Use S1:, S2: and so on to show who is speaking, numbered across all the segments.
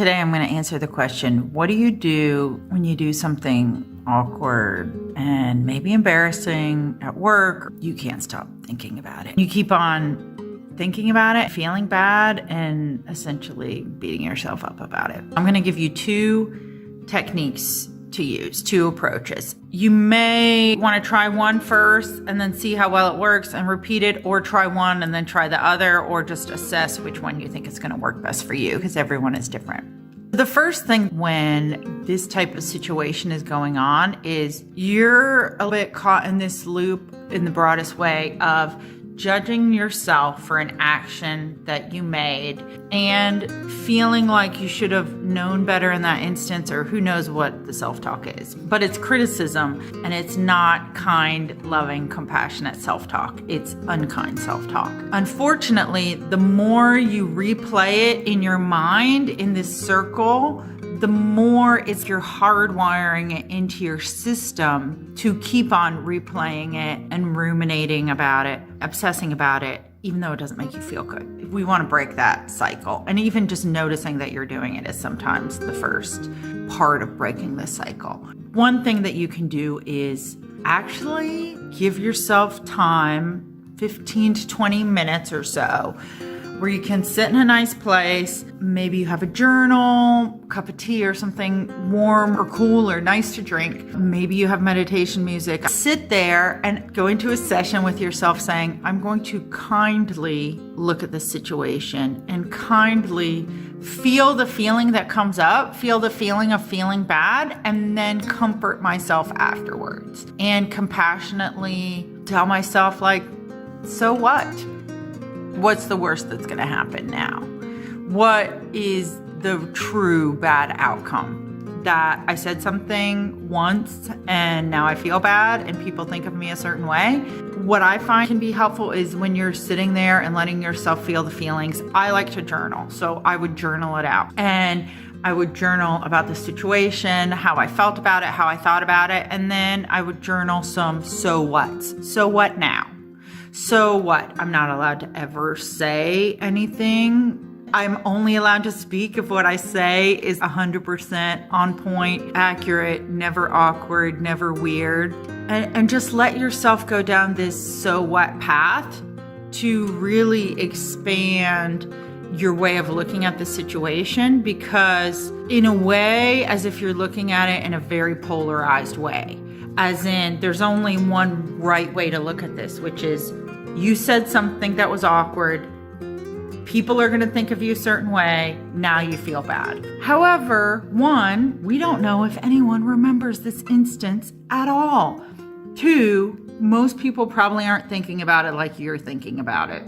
S1: today I'm going to answer the question, what do you do when you do something awkward and maybe embarrassing at work? You can't stop thinking about it. You keep on thinking about it, feeling bad, and essentially beating yourself up about it. I'm going to give you two techniques to use, two approaches. You may want to try one first and then see how well it works and repeat it, or try one and then try the other, or just assess which one you think is going to work best for you, because everyone is different. The first thing when this type of situation is going on is you're a bit caught in this loop in the broadest way of judging yourself for an action that you made and feeling like you should have known better in that instance, or who knows what the self-talk is. But it's criticism, and it's not kind, loving, compassionate self-talk. It's unkind self-talk. Unfortunately, the more you replay it in your mind in this circle, the more it's you're hardwiring it into your system to keep on replaying it and ruminating about it, obsessing about it, even though it doesn't make you feel good. We want to break that cycle. And even just noticing that you're doing it is sometimes the first part of breaking this cycle. One thing that you can do is actually give yourself time, 15 to 20 minutes or so, where you can sit in a nice place. Maybe you have a journal, cup of tea or something warm or cool or nice to drink. Maybe you have meditation music. Sit there and go into a session with yourself saying, I'm going to kindly look at this situation and kindly feel the feeling that comes up, feel the feeling of feeling bad, and then comfort myself afterwards. And compassionately tell myself, like, so what? What's the worst that's going to happen now? What is the true bad outcome? That I said something once and now I feel bad and people think of me a certain way. What I find can be helpful is when you're sitting there and letting yourself feel the feelings. I like to journal, so I would journal it out. And I would journal about the situation, how I felt about it, how I thought about it, and then I would journal some so whats. So what now? So what? I'm not allowed to ever say anything. I'm only allowed to speak if what I say is 100% on point, accurate, never awkward, never weird. And just let yourself go down this so what path to really expand your way of looking at the situation, because in a way, as if you're looking at it in a very polarized way. As in, there's only one right way to look at this, which is you said something that was awkward. People are going to think of you a certain way. Now you feel bad. However, one, we don't know if anyone remembers this instance at all. Two, most people probably aren't thinking about it like you're thinking about it.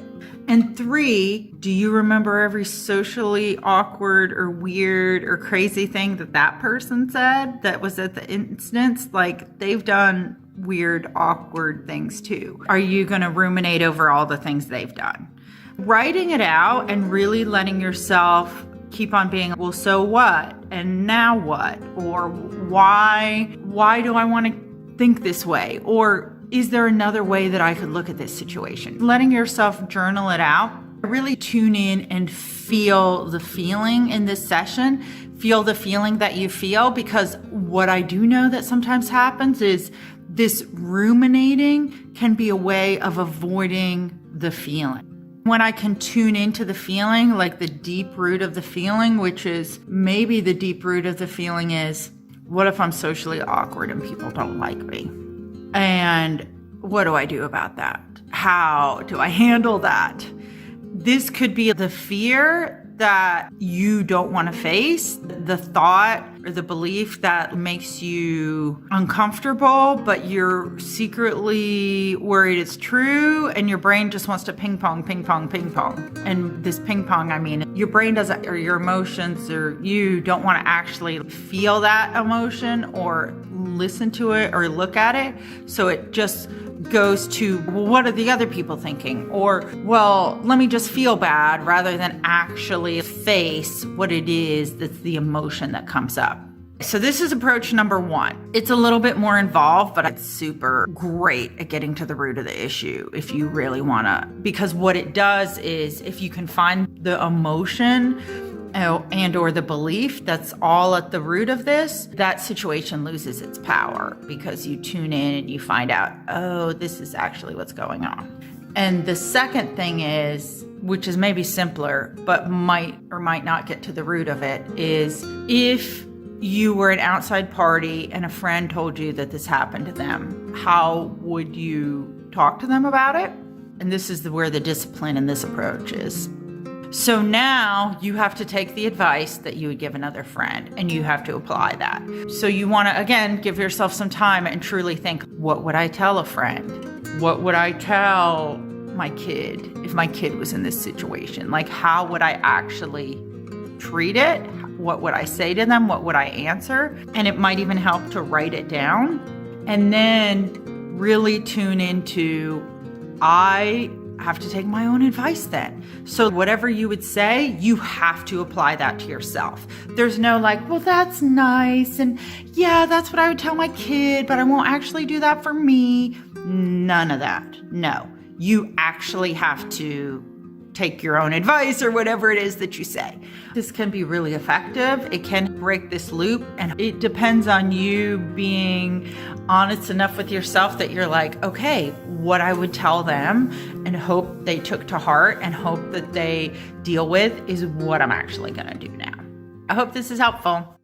S1: And three, do you remember every socially awkward or weird or crazy thing that person said that was at the instance? Like, they've done weird, awkward things too. Are you going to ruminate over all the things they've done? Writing it out and really letting yourself keep on being, well, so what? And now what? Or why do I want to think this way? Or is there another way that I could look at this situation? Letting yourself journal it out, really tune in and feel the feeling in this session. Feel the feeling that you feel, because what I do know that sometimes happens is this ruminating can be a way of avoiding the feeling. When I can tune into the feeling, like the deep root of the feeling, which is maybe the deep root of the feeling is, what if I'm socially awkward and people don't like me? And what do I do about that? How do I handle that? This could be the fear that you don't want to face, the thought or the belief that makes you uncomfortable, but you're secretly worried it's true, and your brain just wants to ping pong, ping pong, ping pong. And this ping pong, I mean, your brain doesn't, or your emotions, or you don't want to actually feel that emotion or listen to it or look at it. So it just goes to, well, what are the other people thinking? Or, well, let me just feel bad, rather than actually face what it is that's the emotion that comes up. So this is approach number one. It's a little bit more involved, but it's super great at getting to the root of the issue if you really want to, because what it does is, if you can find the emotion and or the belief that's all at the root of this, that situation loses its power because you tune in and you find out, oh, this is actually what's going on. And the second thing is, which is maybe simpler, but might or might not get to the root of it, is if you were an outside party and a friend told you that this happened to them, how would you talk to them about it? And this is where the discipline in this approach is. So now you have to take the advice that you would give another friend and you have to apply that. So you want to, again, give yourself some time and truly think, what would I tell a friend? What would I tell my kid if my kid was in this situation? Like, how would I actually treat it? What would I say to them? What would I answer? And it might even help to write it down and then really tune into, I have to take my own advice then. So whatever you would say, you have to apply that to yourself. There's no like, well, that's nice. And yeah, that's what I would tell my kid, but I won't actually do that for me. None of that. No, you actually have to take your own advice or whatever it is that you say. This can be really effective. It can break this loop, and it depends on you being honest enough with yourself that you're like, okay, what I would tell them and hope they took to heart and hope that they deal with is what I'm actually going to do now. I hope this is helpful.